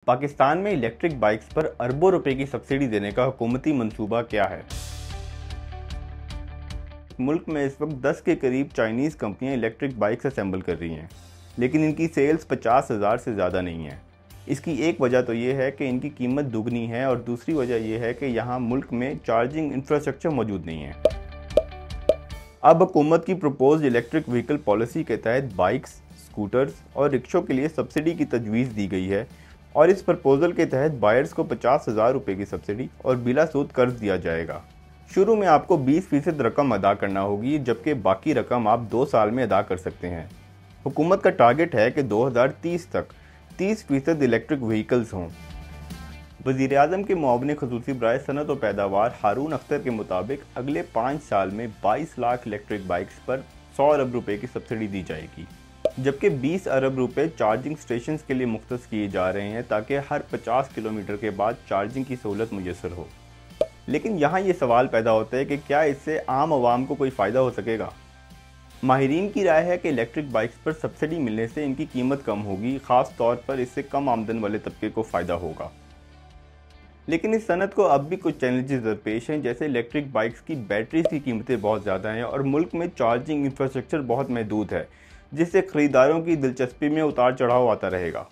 पाकिस्तान में electric bikes पर अरबों रुपए की सब्सिडी देने का हुकूमती मंसूबा क्या है? मुल्क में इस वक्त 10 के करीब चाइनीज़ कंपनियां इलेक्ट्रिक बाइक्स असेंबल कर रही हैं, लेकिन इनकी सेल्स 50,000 से ज़्यादा नहीं है। इसकी एक वजह तो ये है कि इनकी कीमत दुगनी है और दूसरी वजह यह है कि यहाँ मुल्क में चार्जिंग इंफ्रास्ट्रक्चर मौजूद नहीं है। अब हुकूमत की प्रपोज्ड इलेक्ट्रिक व्हीकल पॉलिसी के तहत बाइक्स, स्कूटर्स और रिक्शों के लिए सब्सिडी की तजवीज़ दी गई है और इस प्रपोजल के तहत बायर्स को 50,000 रुपये की सब्सिडी और बिला सूद कर्ज दिया जाएगा। शुरू में आपको 20% रकम अदा करना होगी, जबकि बाकी रकम आप 2 साल में अदा कर सकते हैं। हुकूमत का टारगेट है कि 2030 तक 30% इलेक्ट्रिक व्हीकल्स हों। वज़ीर-ए-आज़म के मुआविन ख़ुसूसी बराए सनअत और पैदावार हारून अख्तर के मुताबिक अगले 5 साल में 22 लाख इलेक्ट्रिक बाइक्स पर 100 अरब रुपये की सब्सिडी दी जाएगी, जबकि 20 अरब रुपये चार्जिंग स्टेशन के लिए मुख्तस किए जा रहे हैं ताकि हर 50 किलोमीटर के बाद चार्जिंग की सहूलत मुयस्सर हो। लेकिन यहाँ ये सवाल पैदा होता है कि क्या इससे आम आवाम को कोई फ़ायदा हो सकेगा? माहिरीन की राय है कि इलेक्ट्रिक बाइक्स पर सब्सिडी मिलने से इनकी कीमत कम होगी, ख़ास तौर पर इससे कम आमदन वाले तबके को फ़ायदा होगा। लेकिन इस सनत को अब भी कुछ चैलेंजेस दरपेश हैं, जैसे इलेक्ट्रिक बाइक्स की बैटरीज की कीमतें बहुत ज़्यादा हैं और मुल्क में चार्जिंग इंफ्रास्ट्रक्चर बहुत महदूद है, जिससे ख़रीदारों की दिलचस्पी में उतार चढ़ाव आता रहेगा।